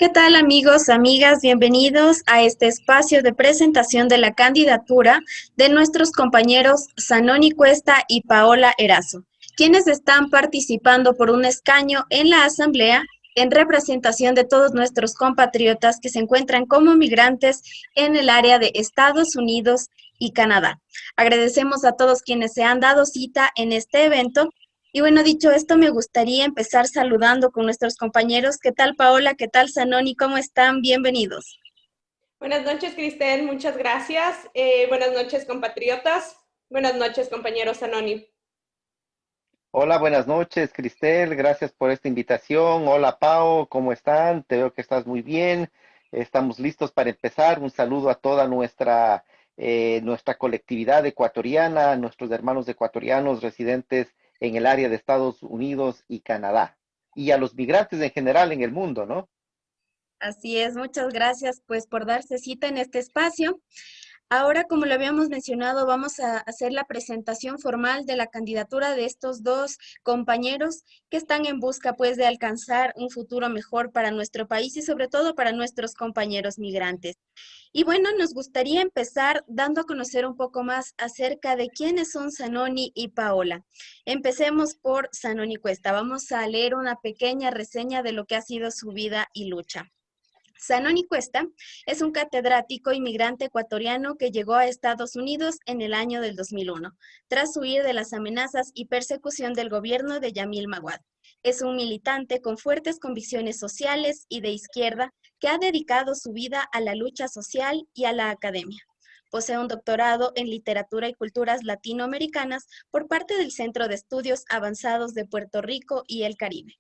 ¿Qué tal amigos, amigas? Bienvenidos a este espacio de presentación de la candidatura de nuestros compañeros Zanoni Cuesta y Paola Erazo, quienes están participando por un escaño en la Asamblea en representación de todos nuestros compatriotas que se encuentran como migrantes en el área de Estados Unidos y Canadá. Agradecemos a todos quienes se han dado cita en este evento. Y bueno, dicho esto, me gustaría empezar saludando con nuestros compañeros. ¿Qué tal, Paola? ¿Qué tal, Zanoni? ¿Cómo están? Bienvenidos. Buenas noches, Cristel. Muchas gracias. Buenas noches, compatriotas. Buenas noches, compañeros Anoni. Hola, buenas noches, Cristel. Gracias por esta invitación. Hola, Pao, ¿cómo están? Te veo que estás muy bien. Estamos listos para empezar. Un saludo a toda nuestra colectividad ecuatoriana, nuestros hermanos ecuatorianos residentes en el área de Estados Unidos y Canadá, y a los migrantes en general en el mundo, ¿no? Así es, muchas gracias pues por darse cita en este espacio. Ahora, como lo habíamos mencionado, vamos a hacer la presentación formal de la candidatura de estos dos compañeros que están en busca, pues, de alcanzar un futuro mejor para nuestro país y sobre todo para nuestros compañeros migrantes. Y bueno, nos gustaría empezar dando a conocer un poco más acerca de quiénes son Zanoni y Paola. Empecemos por Zanoni Cuesta. Vamos a leer una pequeña reseña de lo que ha sido su vida y lucha. Zanoni Cuesta es un catedrático inmigrante ecuatoriano que llegó a Estados Unidos en el año del 2001, tras huir de las amenazas y persecución del gobierno de Yamil Maguad. Es un militante con fuertes convicciones sociales y de izquierda que ha dedicado su vida a la lucha social y a la academia. Posee un doctorado en literatura y culturas latinoamericanas por parte del Centro de Estudios Avanzados de Puerto Rico y el Caribe.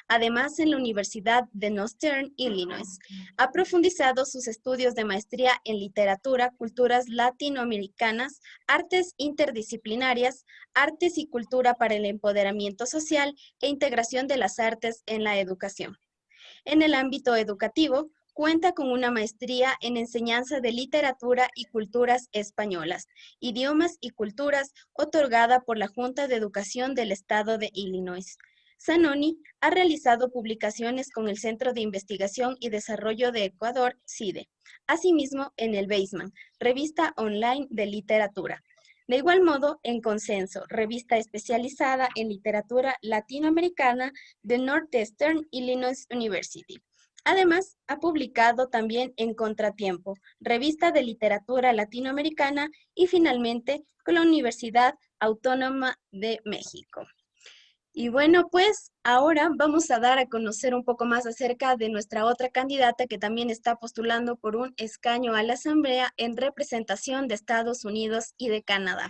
Además, en la Universidad de Northern Illinois, ha profundizado sus estudios de maestría en literatura, culturas latinoamericanas, artes interdisciplinarias, artes y cultura para el empoderamiento social e integración de las artes en la educación. En el ámbito educativo, cuenta con una maestría en enseñanza de literatura y culturas españolas, idiomas y culturas, otorgada por la Junta de Educación del Estado de Illinois. Zanoni ha realizado publicaciones con el Centro de Investigación y Desarrollo de Ecuador, CIDE, asimismo en el Beisman, revista online de literatura. De igual modo, en Consenso, revista especializada en literatura latinoamericana de Northeastern Illinois University. Además, ha publicado también en Contratiempo, revista de literatura latinoamericana y finalmente con la Universidad Autónoma de México. Y bueno, pues ahora vamos a dar a conocer un poco más acerca de nuestra otra candidata que también está postulando por un escaño a la Asamblea en representación de Estados Unidos y de Canadá.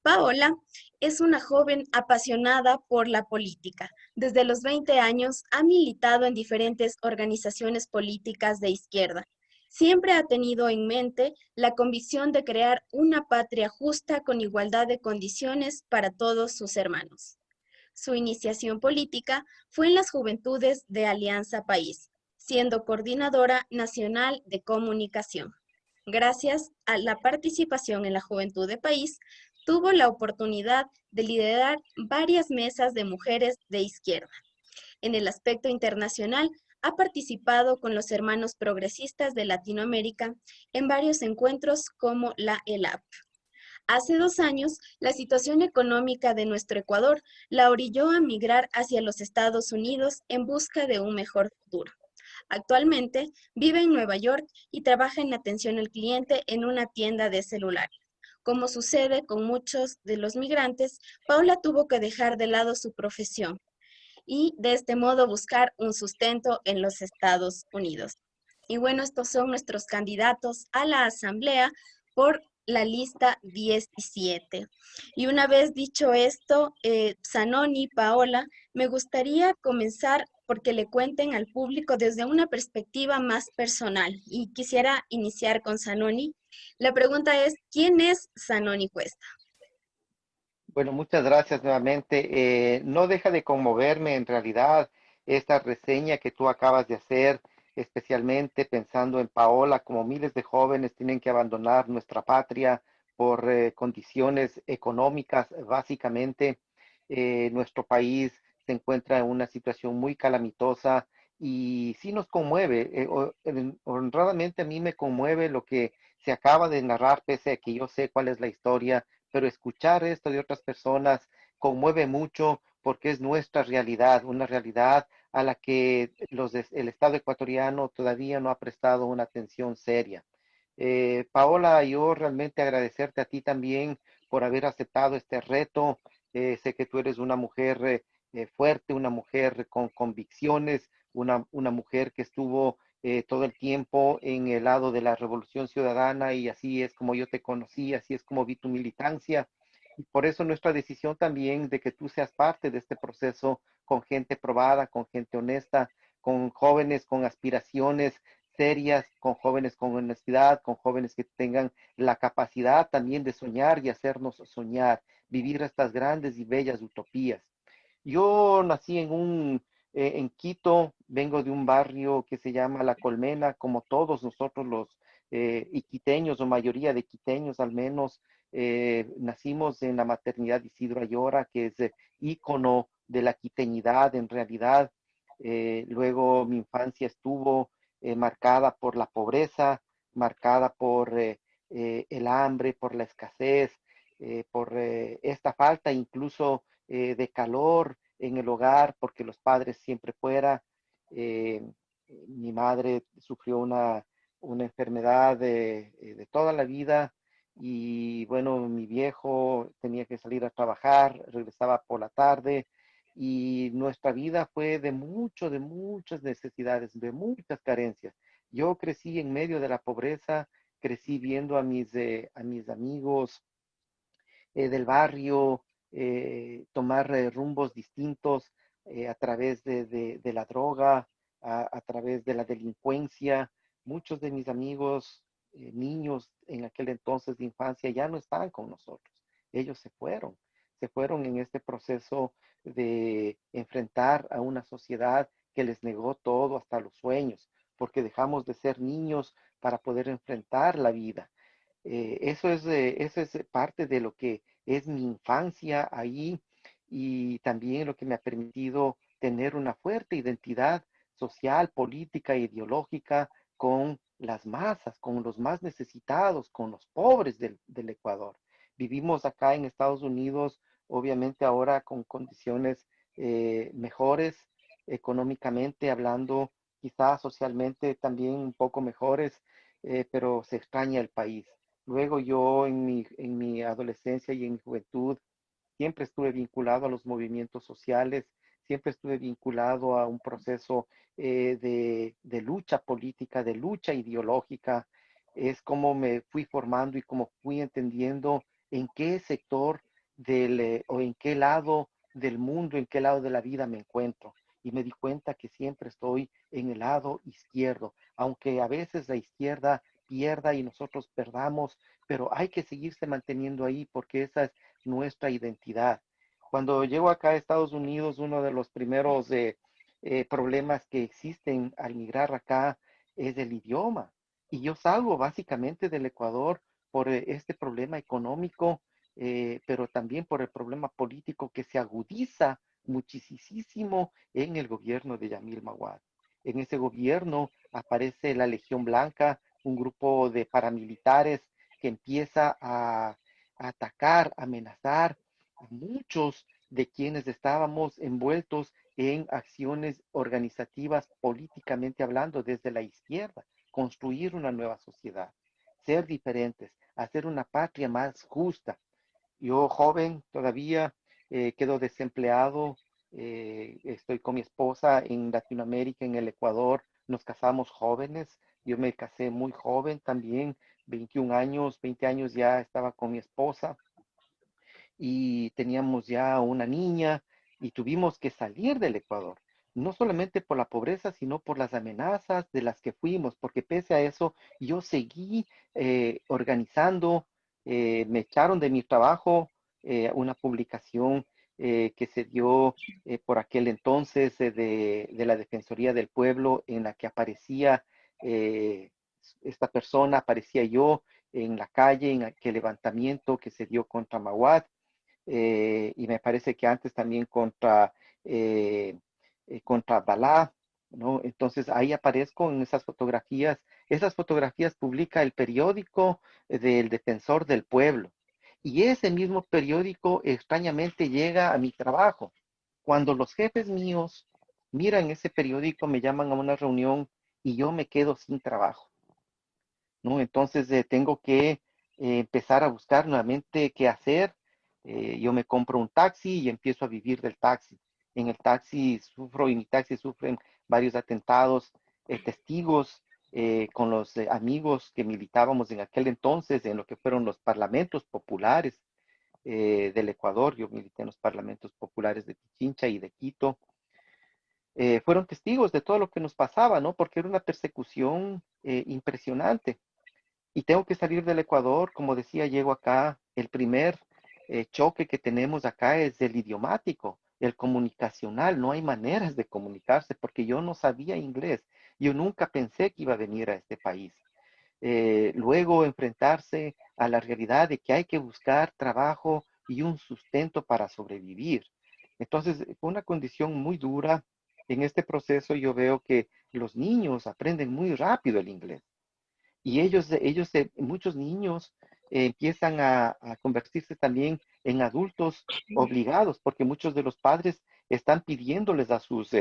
Paola es una joven apasionada por la política. Desde los 20 años ha militado en diferentes organizaciones políticas de izquierda. Siempre ha tenido en mente la convicción de crear una patria justa con igualdad de condiciones para todos sus hermanos. Su iniciación política fue en las Juventudes de Alianza País, siendo coordinadora nacional de comunicación. Gracias a la participación en la Juventud de País, tuvo la oportunidad de liderar varias mesas de mujeres de izquierda. En el aspecto internacional, ha participado con los hermanos progresistas de Latinoamérica en varios encuentros como la ELAP. Hace 2 años, la situación económica de nuestro Ecuador la orilló a migrar hacia los Estados Unidos en busca de un mejor futuro. Actualmente vive en Nueva York y trabaja en atención al cliente en una tienda de celulares. Como sucede con muchos de los migrantes, Paula tuvo que dejar de lado su profesión y de este modo buscar un sustento en los Estados Unidos. Y bueno, estos son nuestros candidatos a la Asamblea por la lista 17. Y una vez dicho esto, Zanoni, Paola, me gustaría comenzar porque le cuenten al público desde una perspectiva más personal. Y quisiera iniciar con Zanoni. La pregunta es, ¿quién es Zanoni Cuesta? Bueno, muchas gracias nuevamente. No deja de conmoverme en realidad esta reseña que tú acabas de hacer, especialmente pensando en Paola, como miles de jóvenes tienen que abandonar nuestra patria por condiciones económicas, básicamente. Nuestro país se encuentra en una situación muy calamitosa y sí nos conmueve. Honradamente a mí me conmueve lo que se acaba de narrar, pese a que yo sé cuál es la historia, pero escuchar esto de otras personas conmueve mucho porque es nuestra realidad, una realidad a la que el Estado ecuatoriano todavía no ha prestado una atención seria. Paola, yo realmente agradecerte a ti también por haber aceptado este reto. Sé que tú eres una mujer fuerte, una mujer con convicciones, una mujer que estuvo todo el tiempo en el lado de la Revolución Ciudadana, y así es como yo te conocí, así es como vi tu militancia. Y por eso nuestra decisión también de que tú seas parte de este proceso con gente probada, con gente honesta, con jóvenes con aspiraciones serias, con jóvenes con honestidad, con jóvenes que tengan la capacidad también de soñar y hacernos soñar, vivir estas grandes y bellas utopías. Yo nací en Quito, vengo de un barrio que se llama La Colmena, como todos nosotros los iquiteños, o mayoría de quiteños al menos. Nacimos en la maternidad Isidro Ayora, que es ícono de la quiteñidad en realidad. Luego mi infancia estuvo marcada por la pobreza, marcada por el hambre, por la escasez, por esta falta incluso de calor en el hogar, porque los padres siempre fuera. Eh, Mi madre sufrió una enfermedad de toda la vida, y bueno, mi viejo tenía que salir a trabajar, regresaba por la tarde, y nuestra vida fue de muchas necesidades, de muchas carencias. Yo crecí en medio de la pobreza, crecí viendo a mis amigos del barrio tomar rumbos distintos a través de la droga, a través de la delincuencia. Muchos de mis amigos, niños en aquel entonces de infancia, ya no están con nosotros. Ellos se fueron en este proceso de enfrentar a una sociedad que les negó todo, hasta los sueños, porque dejamos de ser niños para poder enfrentar la vida. Eso es parte de lo que es mi infancia ahí, y también lo que me ha permitido tener una fuerte identidad social, política e ideológica con las masas, con los más necesitados, con los pobres del Ecuador. Vivimos acá en Estados Unidos, obviamente ahora con condiciones mejores, económicamente hablando, quizás socialmente también un poco mejores, pero se extraña el país. Luego yo en mi adolescencia y en mi juventud siempre estuve vinculado a los movimientos sociales, siempre estuve vinculado a un proceso de lucha política, de lucha ideológica. Es como me fui formando y como fui entendiendo en qué sector o en qué lado del mundo, en qué lado de la vida me encuentro. Y me di cuenta que siempre estoy en el lado izquierdo, aunque a veces la izquierda pierda y nosotros perdamos, pero hay que seguirse manteniendo ahí porque esa es nuestra identidad. Cuando llego acá a Estados Unidos, uno de los primeros problemas que existen al migrar acá es el idioma. Y yo salgo básicamente del Ecuador por este problema económico, pero también por el problema político que se agudiza muchísimo en el gobierno de Yamil Maguad. En ese gobierno aparece la Legión Blanca, un grupo de paramilitares que empieza a atacar, a amenazar a muchos de quienes estábamos envueltos en acciones organizativas políticamente hablando desde la izquierda, construir una nueva sociedad, ser diferentes, hacer una patria más justa. Yo joven todavía, quedo desempleado, estoy con mi esposa en Latinoamérica, en el Ecuador, nos casamos jóvenes, yo me casé muy joven también, 21 años, 20 años ya estaba con mi esposa, y teníamos ya una niña, y tuvimos que salir del Ecuador, no solamente por la pobreza, sino por las amenazas de las que fuimos, porque pese a eso yo seguí organizando. Me echaron de mi trabajo, una publicación que se dio por aquel entonces de la Defensoría del Pueblo, en la que aparecía eh, esta persona, aparecía yo en la calle, en aquel levantamiento que se dio contra Maguad, y me parece que antes también contra Balá. ¿no? Entonces ahí aparezco en esas fotografías. Esas fotografías publica el periódico del Defensor del Pueblo. Y ese mismo periódico extrañamente llega a mi trabajo. Cuando los jefes míos miran ese periódico, me llaman a una reunión y yo me quedo sin trabajo, ¿no? Entonces tengo que empezar a buscar nuevamente qué hacer. Yo me compro un taxi y empiezo a vivir del taxi. En el taxi sufro y mi taxi sufren varios atentados, testigos con los amigos que militábamos en aquel entonces en lo que fueron los parlamentos populares del Ecuador. Yo milité en los parlamentos populares de Pichincha y de Quito. Fueron testigos de todo lo que nos pasaba, ¿no? Porque era una persecución impresionante y tengo que salir del Ecuador, como decía, llego acá, el primer choque que tenemos acá es el idiomático, el comunicacional, no hay maneras de comunicarse porque yo no sabía inglés, yo nunca pensé que iba a venir a este país. Luego enfrentarse a la realidad de que hay que buscar trabajo y un sustento para sobrevivir. Entonces, fue una condición muy dura. En este proceso yo veo que los niños aprenden muy rápido el inglés y muchos niños empiezan a convertirse también en adultos obligados, porque muchos de los padres están pidiéndoles a sus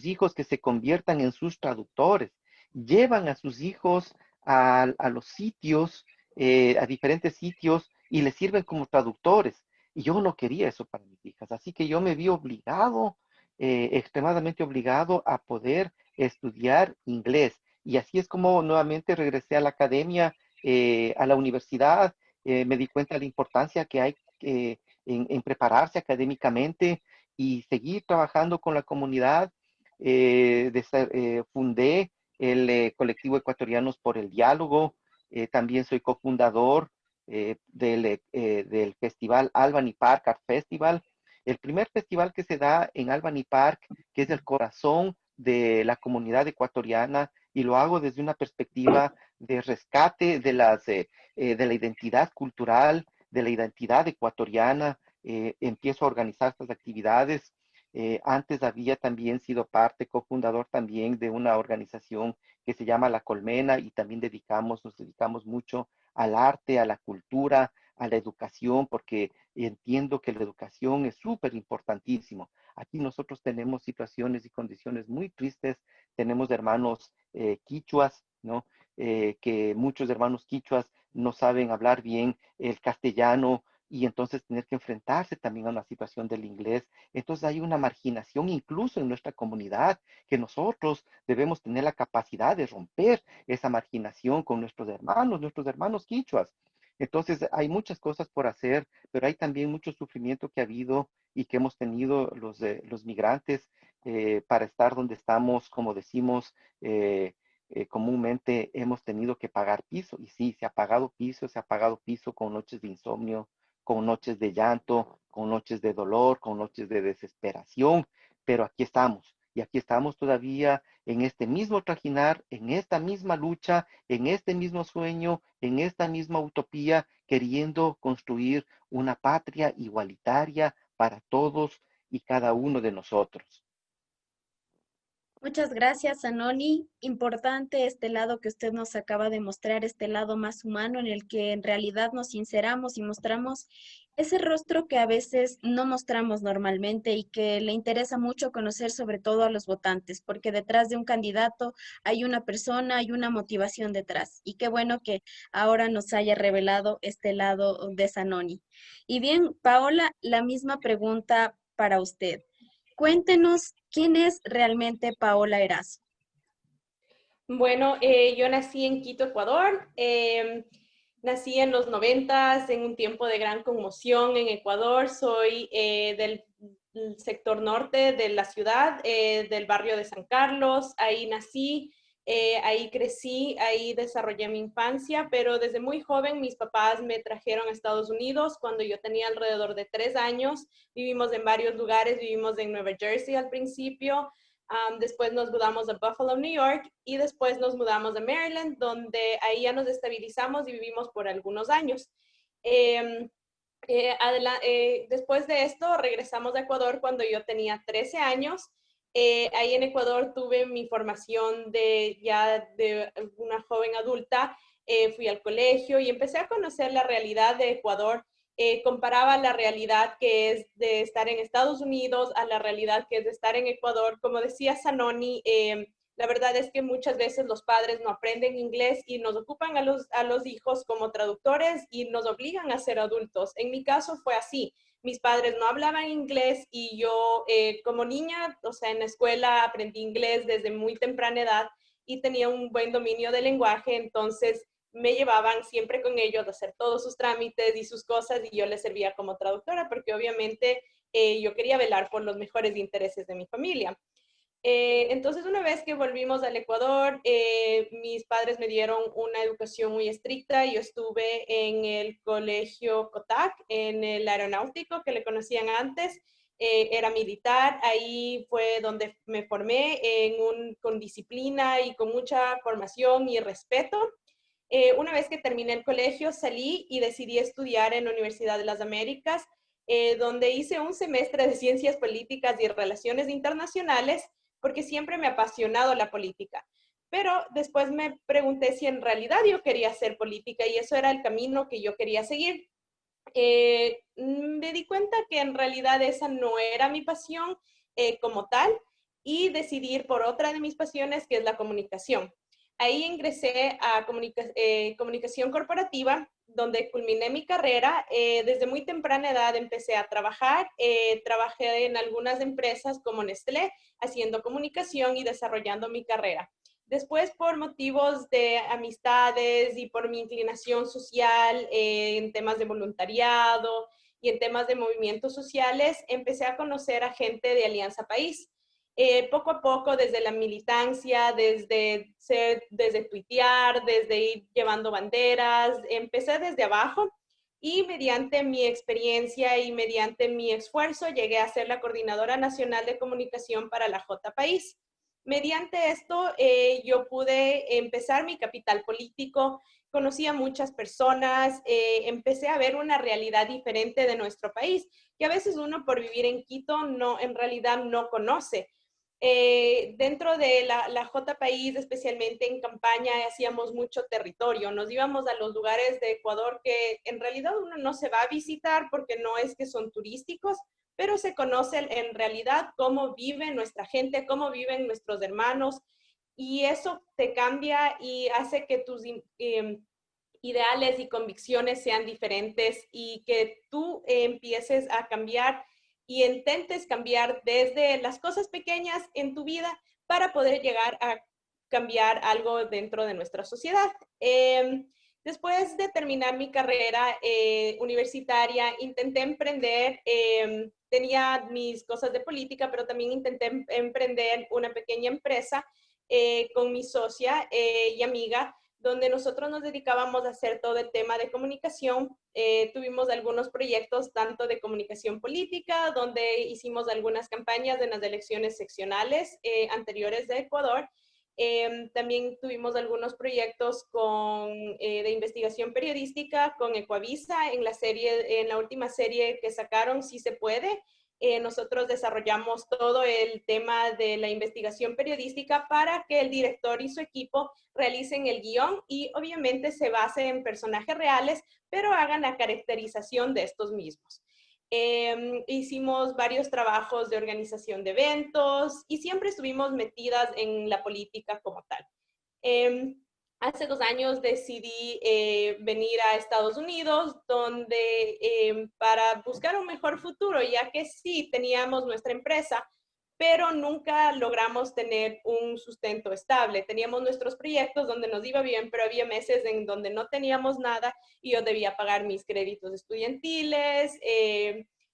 hijos que se conviertan en sus traductores. Llevan a sus hijos a los sitios, a diferentes sitios, y les sirven como traductores. Y yo no quería eso para mis hijas, así que yo me vi obligado, extremadamente obligado a poder estudiar inglés. Y así es como nuevamente regresé a la academia, a la universidad, me di cuenta de la importancia que hay en prepararse académicamente y seguir trabajando con la comunidad. Fundé el colectivo Ecuatorianos por el Diálogo. También soy cofundador del festival Albany Park Art Festival, el primer festival que se da en Albany Park, que es el corazón de la comunidad ecuatoriana, y lo hago desde una perspectiva de rescate de la identidad cultural, de la identidad ecuatoriana. Empiezo a organizar estas actividades. Antes había también sido parte, cofundador también de una organización que se llama La Colmena y también nos dedicamos mucho al arte, a la cultura, a la educación, porque entiendo que la educación es súper importantísimo. Aquí nosotros tenemos situaciones y condiciones muy tristes, tenemos hermanos quichuas, ¿no? Que muchos hermanos quichuas no saben hablar bien el castellano y entonces tener que enfrentarse también a una situación del inglés. Entonces hay una marginación incluso en nuestra comunidad que nosotros debemos tener la capacidad de romper esa marginación con nuestros hermanos quichuas. Entonces hay muchas cosas por hacer, pero hay también mucho sufrimiento que ha habido y que hemos tenido los migrantes para estar donde estamos, como decimos, comúnmente hemos tenido que pagar piso. Y sí, se ha pagado piso con noches de insomnio, con noches de llanto, con noches de dolor, con noches de desesperación, pero aquí estamos. Y aquí estamos todavía en este mismo trajinar, en esta misma lucha, en este mismo sueño, en esta misma utopía, queriendo construir una patria igualitaria para todos y cada uno de nosotros. Muchas gracias, Anoni. Importante este lado que usted nos acaba de mostrar, este lado más humano en el que en realidad nos sinceramos y mostramos ese rostro que a veces no mostramos normalmente y que le interesa mucho conocer sobre todo a los votantes, porque detrás de un candidato hay una persona, hay una motivación detrás. Y qué bueno que ahora nos haya revelado este lado de Sanoni. Y bien, Paola, la misma pregunta para usted. Cuéntenos quién es realmente Paola Erazo. Bueno, yo nací en Quito, Ecuador. Nací en los 90 en un tiempo de gran conmoción en Ecuador. Soy del sector norte de la ciudad, del barrio de San Carlos. Ahí nací, ahí crecí, ahí desarrollé mi infancia, pero desde muy joven mis papás me trajeron a Estados Unidos cuando yo tenía alrededor de 3 años. Vivimos en varios lugares, vivimos en Nueva Jersey al principio. Después nos mudamos a Buffalo, New York, y después nos mudamos a Maryland, donde ahí ya nos estabilizamos y vivimos por algunos años. Eh, después de esto regresamos a Ecuador cuando yo tenía 13 años Ahí en Ecuador tuve mi formación ya de una joven adulta, fui al colegio y empecé a conocer la realidad de Ecuador. Comparaba la realidad que es de estar en Estados Unidos a la realidad que es de estar en Ecuador. Como decía Zanoni, la verdad es que muchas veces los padres no aprenden inglés y nos ocupan a los hijos como traductores y nos obligan a ser adultos. En mi caso fue así. Mis padres no hablaban inglés y yo como niña, o sea, en la escuela aprendí inglés desde muy temprana edad y tenía un buen dominio del lenguaje, entonces me llevaban siempre con ellos a hacer todos sus trámites y sus cosas y yo les servía como traductora porque obviamente yo quería velar por los mejores intereses de mi familia. Entonces, una vez que volvimos al Ecuador, mis padres me dieron una educación muy estricta. Yo estuve en el colegio COTAC, en el aeronáutico que le conocían antes. Era militar, ahí fue donde me formé con disciplina y con mucha formación y respeto. Una vez que terminé el colegio, salí y decidí estudiar en la Universidad de las Américas, donde hice un semestre de Ciencias Políticas y Relaciones Internacionales porque siempre me ha apasionado la política. Pero después me pregunté si en realidad yo quería hacer política y eso era el camino que yo quería seguir. Me di cuenta que en realidad esa no era mi pasión como tal y decidí ir por otra de mis pasiones, que es la comunicación. Ahí ingresé a comunicación corporativa, donde culminé mi carrera. Desde muy temprana edad empecé a trabajar. Trabajé en algunas empresas como Nestlé, haciendo comunicación y desarrollando mi carrera. Después, por motivos de amistades y por mi inclinación social en temas de voluntariado y en temas de movimientos sociales, empecé a conocer a gente de Alianza País. Poco a poco, desde la militancia, desde tuitear, desde ir llevando banderas, empecé desde abajo y mediante mi experiencia y mediante mi esfuerzo llegué a ser la coordinadora nacional de comunicación para la J País. Mediante esto, yo pude empezar mi capital político, conocí a muchas personas, empecé a ver una realidad diferente de nuestro país, que a veces uno por vivir en Quito no, en realidad no conoce. Dentro de la J País, especialmente en campaña, hacíamos mucho territorio. Nos íbamos a los lugares de Ecuador que en realidad uno no se va a visitar porque no es que son turísticos, pero se conoce en realidad cómo vive nuestra gente, cómo viven nuestros hermanos, y eso te cambia y hace que tus ideales y convicciones sean diferentes y que tú empieces a cambiar y intentes cambiar desde las cosas pequeñas en tu vida para poder llegar a cambiar algo dentro de nuestra sociedad. Después de terminar mi carrera universitaria, intenté emprender, tenía mis cosas de política, pero también intenté emprender una pequeña empresa con mi socia y amiga, donde nosotros nos dedicábamos a hacer todo el tema de comunicación. Tuvimos algunos proyectos tanto de comunicación política, donde hicimos algunas campañas en las elecciones seccionales anteriores de Ecuador. También tuvimos algunos proyectos de investigación periodística con Ecuavisa en la última serie que sacaron, Si se puede. Nosotros desarrollamos todo el tema de la investigación periodística para que el director y su equipo realicen el guión y obviamente se base en personajes reales, pero hagan la caracterización de estos mismos. Hicimos varios trabajos de organización de eventos y siempre estuvimos metidas en la política como tal. Hace 2 años decidí venir a Estados Unidos para buscar un mejor futuro, ya que sí teníamos nuestra empresa, pero nunca logramos tener un sustento estable. Teníamos nuestros proyectos donde nos iba bien, pero había meses en donde no teníamos nada y yo debía pagar mis créditos estudiantiles.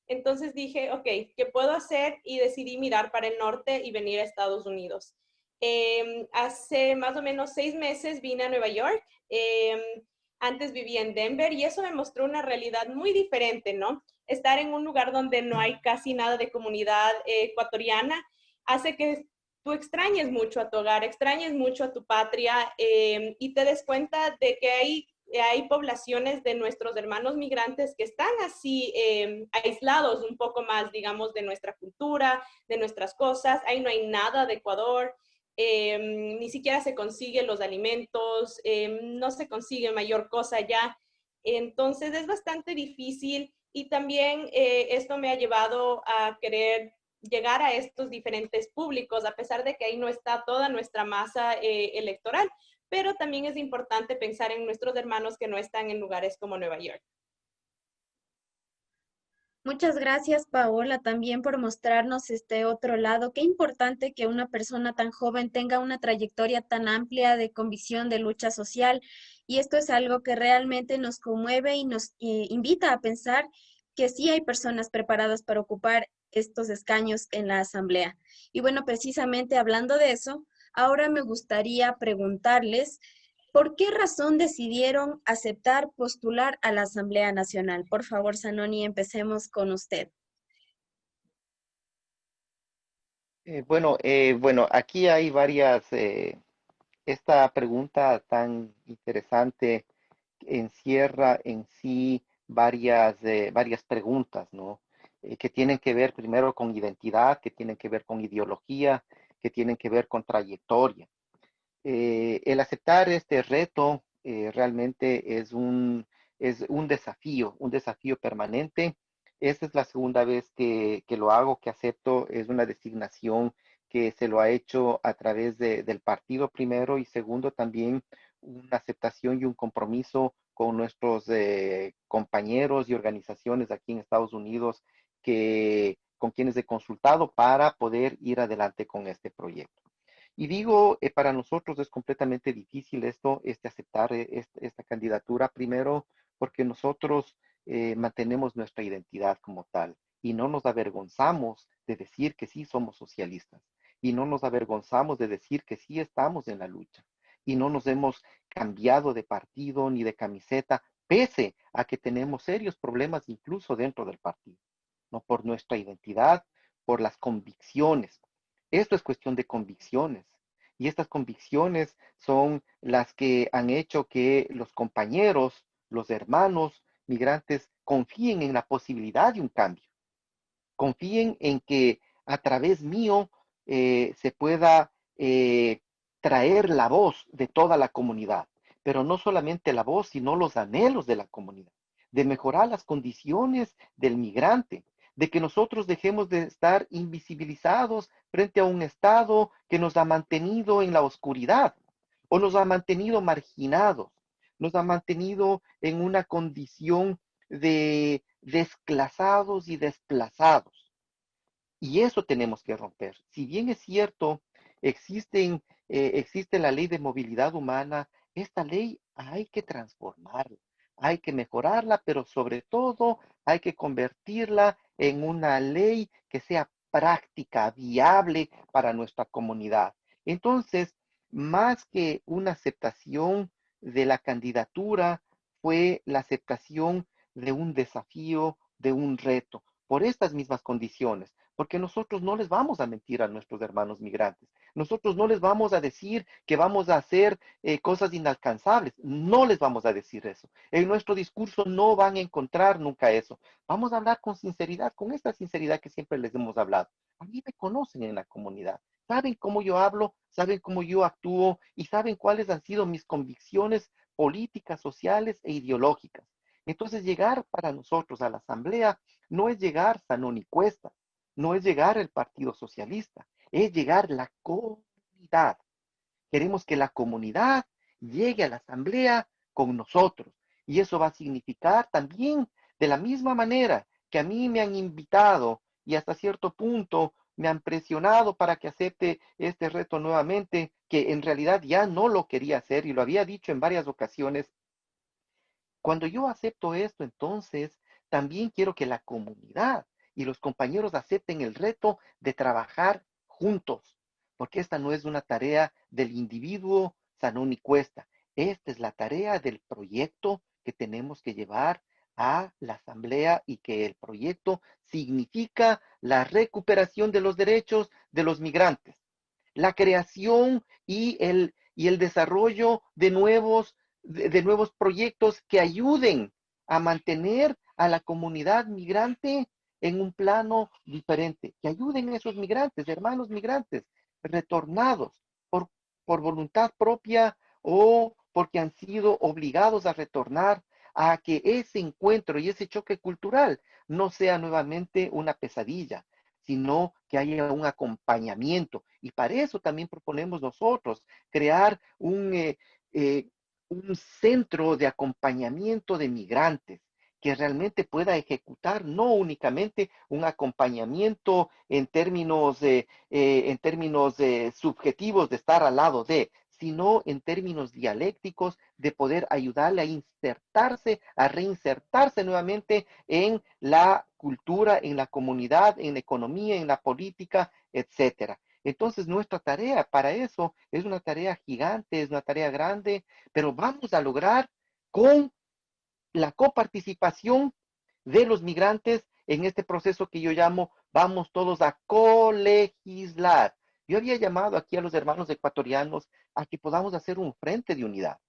Entonces dije, ok, ¿qué puedo hacer? Y decidí mirar para el norte y venir a Estados Unidos. Hace más o menos 6 meses vine a Nueva York. Antes vivía en Denver y eso me mostró una realidad muy diferente, ¿no? Estar en un lugar donde no hay casi nada de comunidad ecuatoriana hace que tú extrañes mucho a tu hogar, extrañes mucho a tu patria y te des cuenta de que hay hay poblaciones de nuestros hermanos migrantes que están así aislados un poco más, digamos, de nuestra cultura, de nuestras cosas. Ahí no hay nada de Ecuador. Ni siquiera se consiguen los alimentos, no se consigue mayor cosa ya. Entonces es bastante difícil y también esto me ha llevado a querer llegar a estos diferentes públicos, a pesar de que ahí no está toda nuestra masa electoral, pero también es importante pensar en nuestros hermanos que no están en lugares como Nueva York. Muchas gracias, Paola, también por mostrarnos este otro lado. Qué importante que una persona tan joven tenga una trayectoria tan amplia de convicción de lucha social. Y esto es algo que realmente nos conmueve y nos invita a pensar que sí hay personas preparadas para ocupar estos escaños en la Asamblea. Y bueno, precisamente hablando de eso, ahora me gustaría preguntarles, ¿por qué razón decidieron aceptar postular a la Asamblea Nacional? Por favor, Zanoni, empecemos con usted. Bueno, aquí hay esta pregunta tan interesante encierra en sí varias preguntas, ¿no? Que tienen que ver primero con identidad, que tienen que ver con ideología, que tienen que ver con trayectoria. El aceptar este reto realmente es un desafío permanente. Esta es la segunda vez que lo hago, que acepto. Es una designación que se lo ha hecho a través del partido primero y segundo también una aceptación y un compromiso con nuestros compañeros y organizaciones aquí en Estados Unidos con quienes he consultado para poder ir adelante con este proyecto. Y digo, para nosotros es completamente difícil aceptar esta candidatura, primero porque nosotros mantenemos nuestra identidad como tal y no nos avergonzamos de decir que sí somos socialistas y no nos avergonzamos de decir que sí estamos en la lucha y no nos hemos cambiado de partido ni de camiseta, pese a que tenemos serios problemas incluso dentro del partido, no por nuestra identidad, por las convicciones. Esto es cuestión de convicciones. Y estas convicciones son las que han hecho que los compañeros, los hermanos migrantes confíen en la posibilidad de un cambio. Confíen en que a través mío se pueda traer la voz de toda la comunidad, pero no solamente la voz, sino los anhelos de la comunidad, de mejorar las condiciones del migrante, de que nosotros dejemos de estar invisibilizados frente a un Estado que nos ha mantenido en la oscuridad o nos ha mantenido marginados, nos ha mantenido en una condición de desclasados y desplazados. Y eso tenemos que romper. Si bien es cierto, existe la ley de movilidad humana, esta ley hay que transformarla, hay que mejorarla, pero sobre todo hay que convertirla en una ley que sea práctica, viable para nuestra comunidad. Entonces, más que una aceptación de la candidatura, fue la aceptación de un desafío, de un reto, por estas mismas condiciones, porque nosotros no les vamos a mentir a nuestros hermanos migrantes. Nosotros no les vamos a decir que vamos a hacer cosas inalcanzables. No les vamos a decir eso. En nuestro discurso no van a encontrar nunca eso. Vamos a hablar con sinceridad, con esta sinceridad que siempre les hemos hablado. A mí me conocen en la comunidad. Saben cómo yo hablo, saben cómo yo actúo y saben cuáles han sido mis convicciones políticas, sociales e ideológicas. Entonces, llegar para nosotros a la asamblea no es llegar sano ni cuesta, no es llegar el Partido Socialista, es llegar la comunidad. Queremos que la comunidad llegue a la asamblea con nosotros. Y eso va a significar también, de la misma manera que a mí me han invitado y hasta cierto punto me han presionado para que acepte este reto nuevamente, que en realidad ya no lo quería hacer y lo había dicho en varias ocasiones. Cuando yo acepto esto, entonces también quiero que la comunidad y los compañeros acepten el reto de trabajar juntos, porque esta no es una tarea del individuo Sanón y Cuesta. Esta es la tarea del proyecto que tenemos que llevar a la asamblea y que el proyecto significa la recuperación de los derechos de los migrantes, la creación y el desarrollo de nuevos proyectos que ayuden a mantener a la comunidad migrante en un plano diferente, que ayuden a esos migrantes, hermanos migrantes, retornados por, por voluntad propia o porque han sido obligados a retornar, a que ese encuentro y ese choque cultural no sea nuevamente una pesadilla, sino que haya un acompañamiento. Y para eso también proponemos nosotros crear eh, un centro de acompañamiento de migrantes que realmente pueda ejecutar no únicamente un acompañamiento en términos subjetivos de estar al lado de, sino en términos dialécticos de poder ayudarle a insertarse, a reinsertarse nuevamente en la cultura, en la comunidad, en la economía, en la política, etcétera. Entonces, nuestra tarea para eso es una tarea gigante, es una tarea grande, pero vamos a lograr con la coparticipación de los migrantes en este proceso que yo llamo vamos todos a colegislar. Yo había llamado aquí a los hermanos ecuatorianos a que podamos hacer un frente de unidad.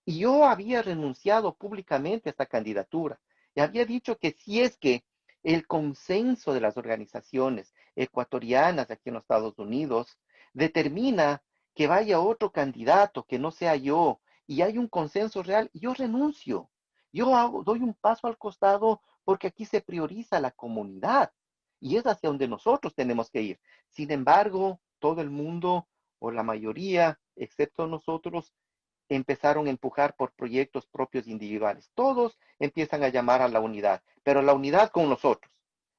Y yo había renunciado públicamente a esta candidatura. Y había dicho que si es que el consenso de las organizaciones ecuatorianas aquí en los Estados Unidos determina que vaya otro candidato que no sea yo y hay un consenso real, yo renuncio. Doy un paso al costado porque aquí se prioriza la comunidad y es hacia donde nosotros tenemos que ir. Sin embargo, todo el mundo o la mayoría, excepto nosotros, empezaron a empujar por proyectos propios individuales. Todos empiezan a llamar a la unidad, pero la unidad con nosotros.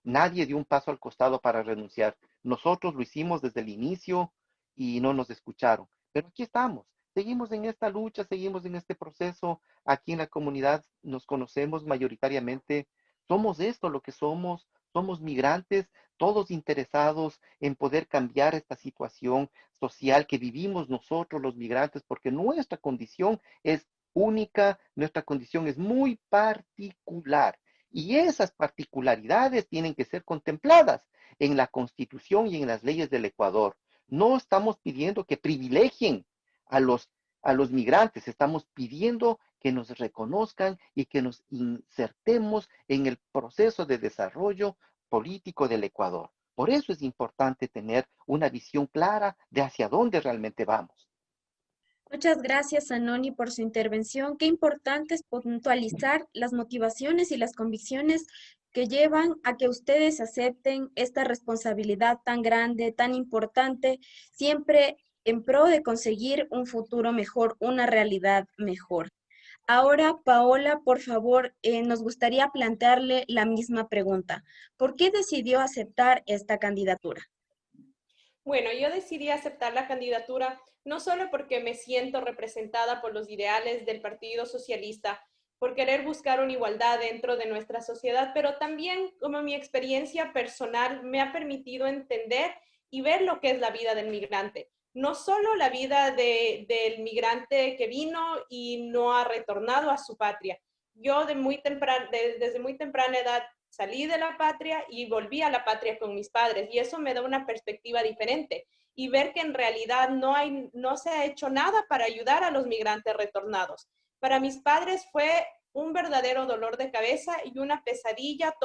Nadie dio un paso al costado para renunciar. Nosotros lo hicimos desde el inicio y no nos escucharon. Pero aquí estamos. Seguimos en esta lucha, seguimos en este proceso. Aquí en la comunidad nos conocemos mayoritariamente. Somos esto lo que somos. Somos migrantes, todos interesados en poder cambiar esta situación social que vivimos nosotros los migrantes, porque nuestra condición es única, nuestra condición es muy particular. Y esas particularidades tienen que ser contempladas en la Constitución y en las leyes del Ecuador. No estamos pidiendo que privilegien a a los migrantes, estamos pidiendo que nos reconozcan y que nos insertemos en el proceso de desarrollo político del Ecuador. Por eso es importante tener una visión clara de hacia dónde realmente vamos. Muchas gracias, Anoni, por su intervención. Qué importante es puntualizar las motivaciones y las convicciones que llevan a que ustedes acepten esta responsabilidad tan grande, tan importante, siempre en pro de conseguir un futuro mejor, una realidad mejor. Ahora, Paola, por favor, nos gustaría plantearle la misma pregunta. ¿Por qué decidió aceptar esta candidatura? Bueno, yo decidí aceptar la candidatura no solo porque me siento representada por los ideales del Partido Socialista, por querer buscar una igualdad dentro de nuestra sociedad, pero también como mi experiencia personal me ha permitido entender y ver lo que es la vida del migrante. No solo la vida del migrante que vino y no ha retornado a su patria. Yo desde muy temprana edad salí de la patria y volví a la patria con mis padres y eso me da una perspectiva diferente y ver que en realidad no se ha hecho nada para ayudar a los migrantes retornados. Para mis padres fue un verdadero dolor de cabeza y una pesadilla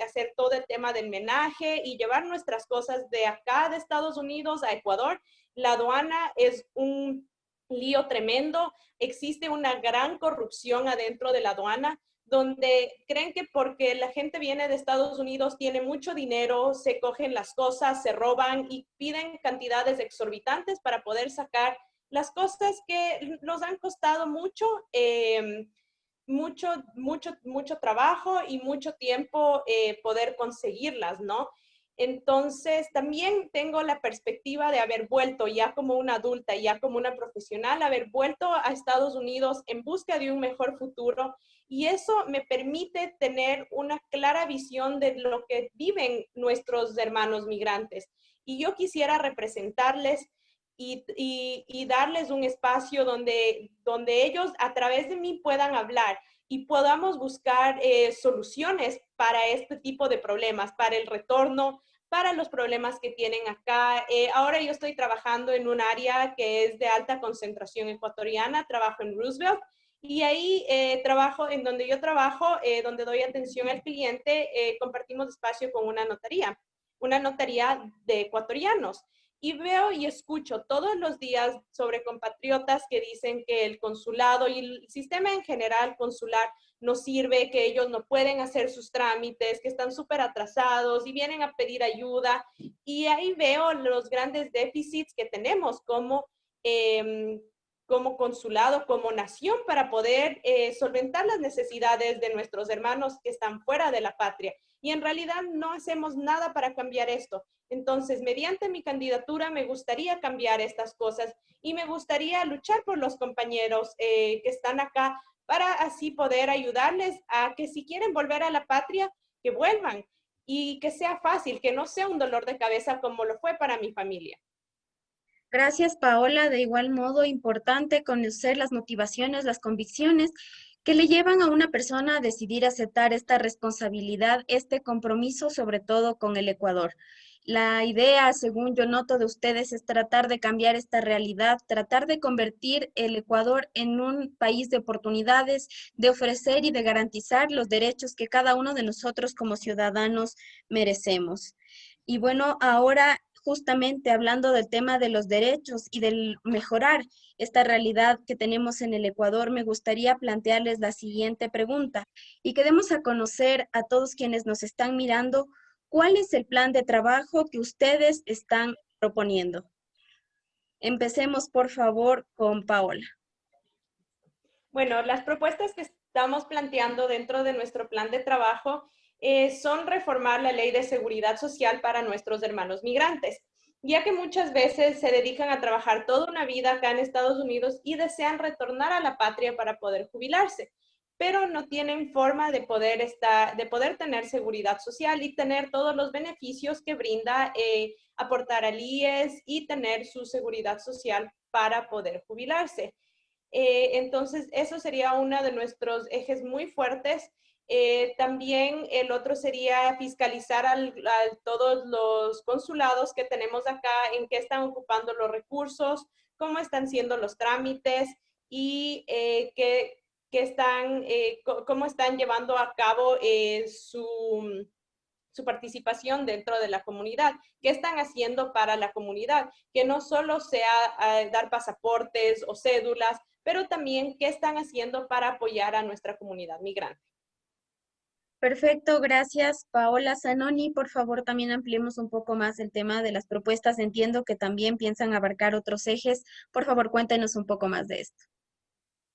hacer todo el tema del menaje y llevar nuestras cosas de acá de Estados Unidos a Ecuador. La aduana es un lío tremendo, existe una gran corrupción adentro de la aduana donde creen que porque la gente viene de Estados Unidos, tiene mucho dinero, se cogen las cosas, se roban y piden cantidades exorbitantes para poder sacar las cosas que nos han costado mucho, mucho trabajo y mucho tiempo poder conseguirlas, ¿no? Entonces, también tengo la perspectiva de haber vuelto ya como una adulta, ya como una profesional, haber vuelto a Estados Unidos en busca de un mejor futuro y eso me permite tener una clara visión de lo que viven nuestros hermanos migrantes. Y yo quisiera representarles y darles un espacio donde ellos a través de mí puedan hablar y podamos buscar soluciones para este tipo de problemas, para el retorno, para los problemas que tienen acá. Ahora yo estoy trabajando en un área que es de alta concentración ecuatoriana, trabajo en Roosevelt, y ahí trabajo, en donde yo trabajo, donde doy atención al cliente, compartimos espacio con una notaría de ecuatorianos. Y veo y escucho todos los días sobre compatriotas que dicen que el consulado y el sistema en general consular no sirve, que ellos no pueden hacer sus trámites, que están súper atrasados y vienen a pedir ayuda. Y ahí veo los grandes déficits que tenemos como consulado, como nación, para poder solventar las necesidades de nuestros hermanos que están fuera de la patria. Y en realidad no hacemos nada para cambiar esto. Entonces, mediante mi candidatura me gustaría cambiar estas cosas y me gustaría luchar por los compañeros que están acá para así poder ayudarles a que si quieren volver a la patria, que vuelvan y que sea fácil, que no sea un dolor de cabeza como lo fue para mi familia. Gracias, Paola. De igual modo, importante conocer las motivaciones, las convicciones que le llevan a una persona a decidir aceptar esta responsabilidad, este compromiso, sobre todo con el Ecuador. La idea, según yo noto de ustedes, es tratar de cambiar esta realidad, tratar de convertir el Ecuador en un país de oportunidades, de ofrecer y de garantizar los derechos que cada uno de nosotros como ciudadanos merecemos. Y bueno, ahora justamente hablando del tema de los derechos y del mejorar esta realidad que tenemos en el Ecuador, me gustaría plantearles la siguiente pregunta y que demos a conocer a todos quienes nos están mirando cuál es el plan de trabajo que ustedes están proponiendo. Empecemos, por favor, con Paola. Bueno, las propuestas que estamos planteando dentro de nuestro plan de trabajo son reformar la ley de seguridad social para nuestros hermanos migrantes, ya que muchas veces se dedican a trabajar toda una vida acá en Estados Unidos y desean retornar a la patria para poder jubilarse, pero no tienen forma de poder tener seguridad social y tener todos los beneficios que brinda aportar al IES y tener su seguridad social para poder jubilarse. Entonces, eso sería uno de nuestros ejes muy fuertes. También el otro sería fiscalizar a todos los consulados que tenemos acá, en qué están ocupando los recursos, cómo están siendo los trámites y cómo están llevando a cabo su participación dentro de la comunidad, qué están haciendo para la comunidad, que no solo sea dar pasaportes o cédulas, pero también qué están haciendo para apoyar a nuestra comunidad migrante. Perfecto, gracias. Paola Zanoni, por favor, también ampliemos un poco más el tema de las propuestas. Entiendo que también piensan abarcar otros ejes. Por favor, cuéntenos un poco más de esto.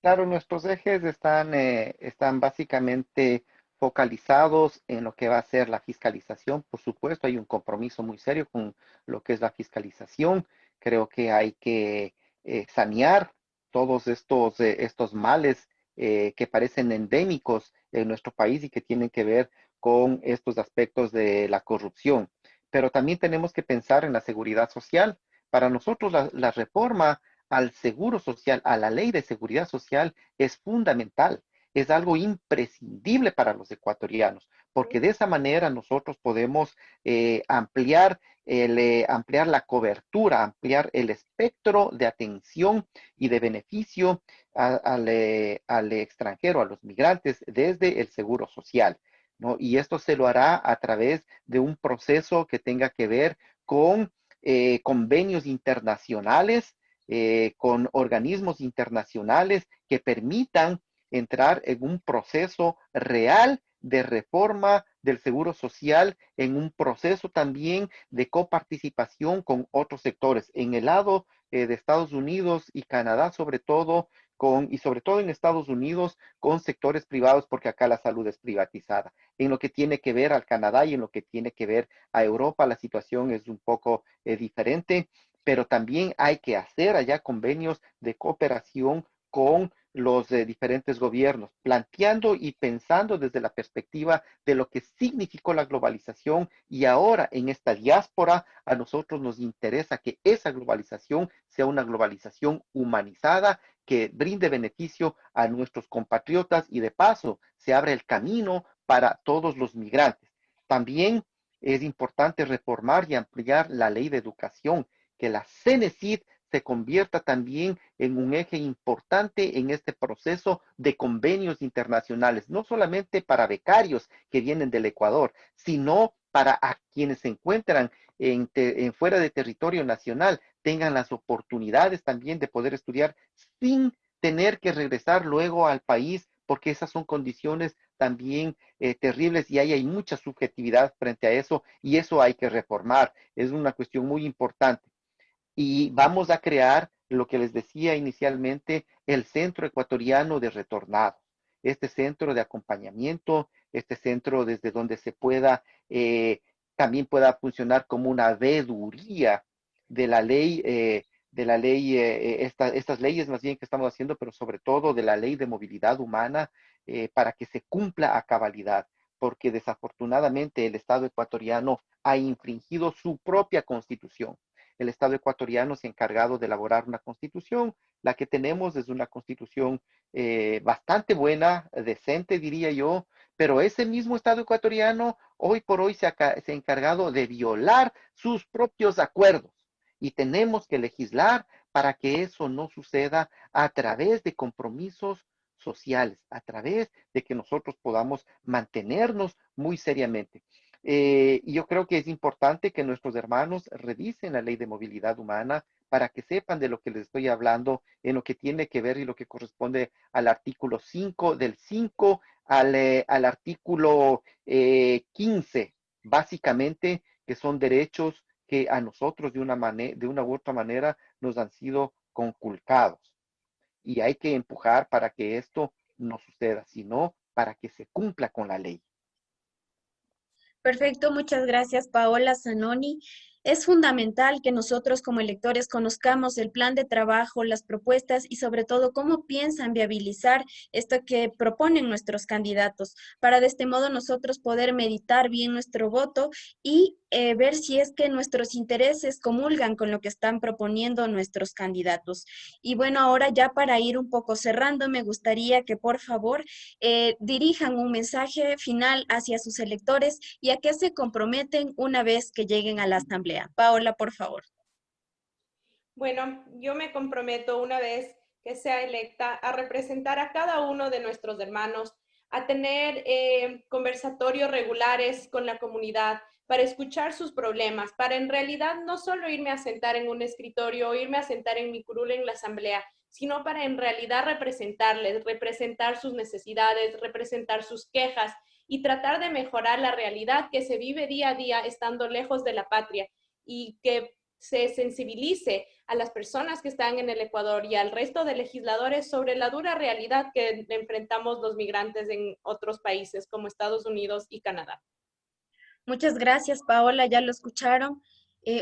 Claro, nuestros ejes están básicamente focalizados en lo que va a ser la fiscalización. Por supuesto, hay un compromiso muy serio con lo que es la fiscalización. Creo que hay que sanear todos estos males que parecen endémicos en nuestro país y que tienen que ver con estos aspectos de la corrupción. Pero también tenemos que pensar en la seguridad social. Para nosotros, la reforma al seguro social, a la ley de seguridad social, es fundamental, es algo imprescindible para los ecuatorianos, porque de esa manera nosotros podemos ampliar la cobertura, ampliar el espectro de atención y de beneficio al extranjero, a los migrantes, desde el seguro social, ¿no? Y esto se lo hará a través de un proceso que tenga que ver con convenios internacionales, con organismos internacionales que permitan entrar en un proceso real de reforma del seguro social, en un proceso también de coparticipación con otros sectores. En el lado de Estados Unidos y Canadá, sobre todo, y sobre todo en Estados Unidos, con sectores privados, porque acá la salud es privatizada. En lo que tiene que ver al Canadá y en lo que tiene que ver a Europa, la situación es un poco diferente, pero también hay que hacer allá convenios de cooperación con los diferentes gobiernos, planteando y pensando desde la perspectiva de lo que significó la globalización, y ahora en esta diáspora a nosotros nos interesa que esa globalización sea una globalización humanizada que brinde beneficio a nuestros compatriotas y de paso se abre el camino para todos los migrantes. También es importante reformar y ampliar la ley de educación, que la CENESID se convierta también en un eje importante en este proceso de convenios internacionales, no solamente para becarios que vienen del Ecuador, sino para a quienes se encuentran en fuera de territorio nacional, tengan las oportunidades también de poder estudiar sin tener que regresar luego al país, porque esas son condiciones también terribles y ahí hay mucha subjetividad frente a eso y eso hay que reformar. Es una cuestión muy importante. Y vamos a crear lo que les decía inicialmente, el Centro Ecuatoriano de Retornados. Este centro de acompañamiento, este centro desde donde se pueda, también pueda funcionar como una veeduría de la ley, estas leyes más bien que estamos haciendo, pero sobre todo de la ley de movilidad humana, para que se cumpla a cabalidad, porque desafortunadamente el Estado ecuatoriano ha infringido su propia constitución. El Estado ecuatoriano se ha encargado de elaborar una constitución. La que tenemos es una constitución bastante buena, decente, diría yo, pero ese mismo Estado ecuatoriano hoy por hoy se ha encargado de violar sus propios acuerdos y tenemos que legislar para que eso no suceda a través de compromisos sociales, a través de que nosotros podamos mantenernos muy seriamente. Y yo creo que es importante que nuestros hermanos revisen la ley de movilidad humana para que sepan de lo que les estoy hablando en lo que tiene que ver y lo que corresponde al artículo 5, del 5 al artículo 15, básicamente, que son derechos que a nosotros de una u otra manera nos han sido conculcados. Y hay que empujar para que esto no suceda, sino para que se cumpla con la ley. Perfecto, muchas gracias, Paola Zanoni. Es fundamental que nosotros como electores conozcamos el plan de trabajo, las propuestas y sobre todo cómo piensan viabilizar esto que proponen nuestros candidatos, para de este modo nosotros poder meditar bien nuestro voto y ver si es que nuestros intereses comulgan con lo que están proponiendo nuestros candidatos. Y bueno, ahora ya para ir un poco cerrando, me gustaría que por favor dirijan un mensaje final hacia sus electores y a qué se comprometen una vez que lleguen a la asamblea. Paola, por favor. Bueno, yo me comprometo una vez que sea electa a representar a cada uno de nuestros hermanos, a tener conversatorios regulares con la comunidad para escuchar sus problemas, para en realidad no solo irme a sentar en un escritorio o irme a sentar en mi curul en la asamblea, sino para en realidad representarles, representar sus necesidades, representar sus quejas y tratar de mejorar la realidad que se vive día a día estando lejos de la patria y que se sensibilice a las personas que están en el Ecuador y al resto de legisladores sobre la dura realidad que enfrentamos los migrantes en otros países como Estados Unidos y Canadá. Muchas gracias, Paola, ya lo escucharon.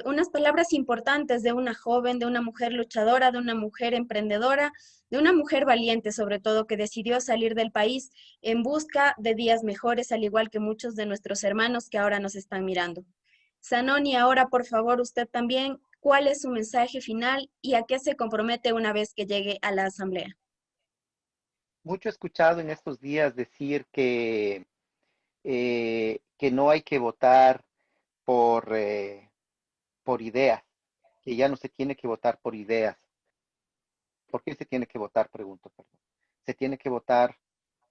Unas palabras importantes de una joven, de una mujer luchadora, de una mujer emprendedora, de una mujer valiente, sobre todo, que decidió salir del país en busca de días mejores, al igual que muchos de nuestros hermanos que ahora nos están mirando. Zanoni, ahora por favor usted también, ¿cuál es su mensaje final y a qué se compromete una vez que llegue a la asamblea? Mucho he escuchado en estos días decir que no hay que votar por, por ideas, que ya no se tiene que votar por ideas. ¿Por qué se tiene que votar? Pregunto, perdón. Se tiene que votar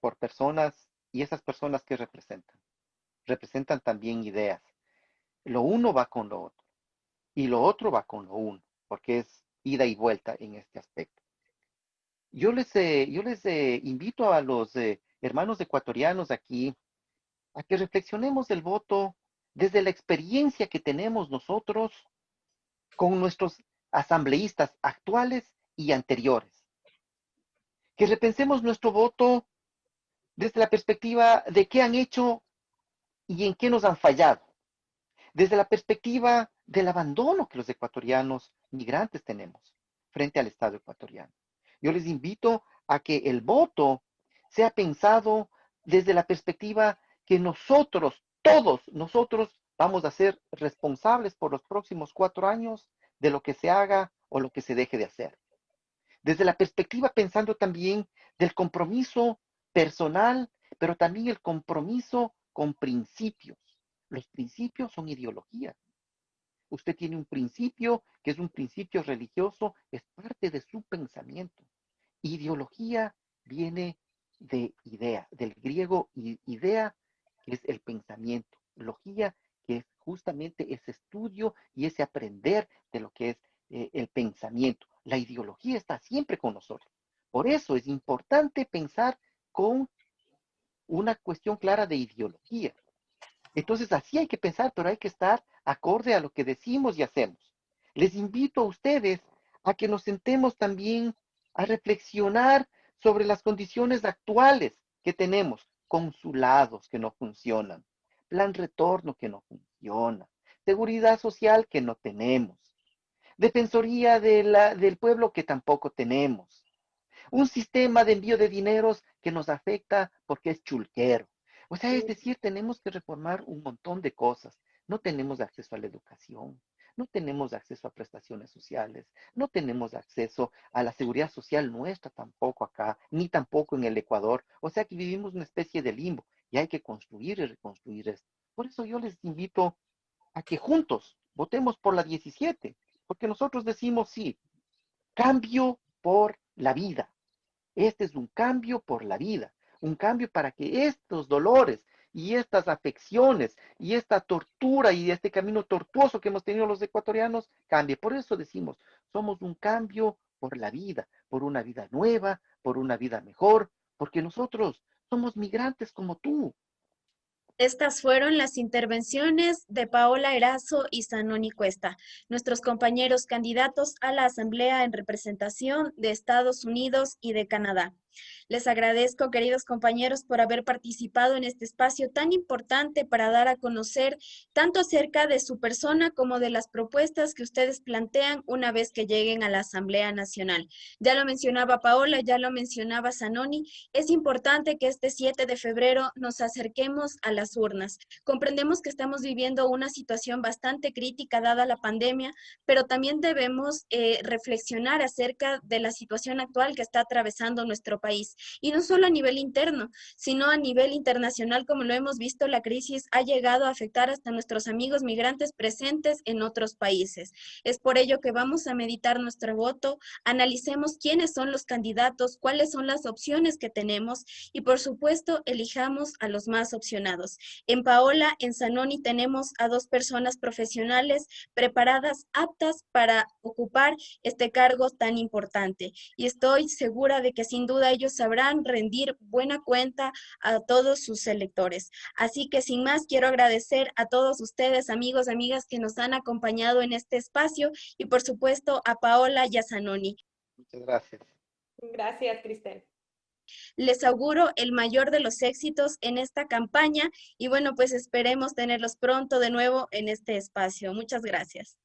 por personas y esas personas que representan. Representan también ideas. Lo uno va con lo otro y lo otro va con lo uno, porque es ida y vuelta en este aspecto. Yo les invito a los hermanos ecuatorianos aquí a que reflexionemos el voto desde la experiencia que tenemos nosotros con nuestros asambleístas actuales y anteriores. Que repensemos nuestro voto desde la perspectiva de qué han hecho y en qué nos han fallado. Desde la perspectiva del abandono que los ecuatorianos migrantes tenemos frente al Estado ecuatoriano. Yo les invito a que el voto sea pensado desde la perspectiva que nosotros, todos nosotros, vamos a ser responsables por los próximos 4 años de lo que se haga o lo que se deje de hacer. Desde la perspectiva pensando también del compromiso personal, pero también el compromiso con principios, Los principios son ideologías. Usted tiene un principio que es un principio religioso, es parte de su pensamiento. Ideología viene de idea, del griego idea, que es el pensamiento. Logía, que es justamente ese estudio y ese aprender de lo que es el pensamiento. La ideología está siempre con nosotros. Por eso es importante pensar con una cuestión clara de ideología. Entonces así hay que pensar, pero hay que estar acorde a lo que decimos y hacemos. Les invito a ustedes a que nos sentemos también a reflexionar sobre las condiciones actuales que tenemos, consulados que no funcionan, plan retorno que no funciona, seguridad social que no tenemos, defensoría del pueblo que tampoco tenemos, un sistema de envío de dineros que nos afecta porque es chulquero. O sea, es decir, tenemos que reformar un montón de cosas. No tenemos acceso a la educación, no tenemos acceso a prestaciones sociales, no tenemos acceso a la seguridad social nuestra tampoco acá, ni tampoco en el Ecuador. O sea que vivimos una especie de limbo y hay que construir y reconstruir esto. Por eso yo les invito a que juntos votemos por la 17, porque nosotros decimos sí, cambio por la vida. Este es un cambio por la vida, un cambio para que estos dolores y estas afecciones y esta tortura y este camino tortuoso que hemos tenido los ecuatorianos cambie. Por eso decimos, somos un cambio por la vida, por una vida nueva, por una vida mejor, porque nosotros somos migrantes como tú. Estas fueron las intervenciones de Paola Erazo y Zanoni Cuesta, nuestros compañeros candidatos a la Asamblea en representación de Estados Unidos y de Canadá. Les agradezco, queridos compañeros, por haber participado en este espacio tan importante para dar a conocer tanto acerca de su persona como de las propuestas que ustedes plantean una vez que lleguen a la Asamblea Nacional. Ya lo mencionaba Paola, ya lo mencionaba Zanoni, es importante que este 7 de febrero nos acerquemos a las urnas. Comprendemos que estamos viviendo una situación bastante crítica dada la pandemia, pero también debemos reflexionar acerca de la situación actual que está atravesando nuestro país. Y no solo a nivel interno, sino a nivel internacional, como lo hemos visto, la crisis ha llegado a afectar hasta nuestros amigos migrantes presentes en otros países. Es por ello que vamos a meditar nuestro voto, analicemos quiénes son los candidatos, cuáles son las opciones que tenemos y por supuesto elijamos a los más opcionados. En Paola, en Zanoni tenemos a dos personas profesionales preparadas, aptas para ocupar este cargo tan importante y estoy segura de que sin duda ellos sabrán rendir buena cuenta a todos sus electores. Así que sin más quiero agradecer a todos ustedes, amigos, amigas que nos han acompañado en este espacio y por supuesto a Paola y a Zanoni. Muchas gracias. Gracias, Cristel. Les auguro el mayor de los éxitos en esta campaña y bueno, pues esperemos tenerlos pronto de nuevo en este espacio. Muchas gracias.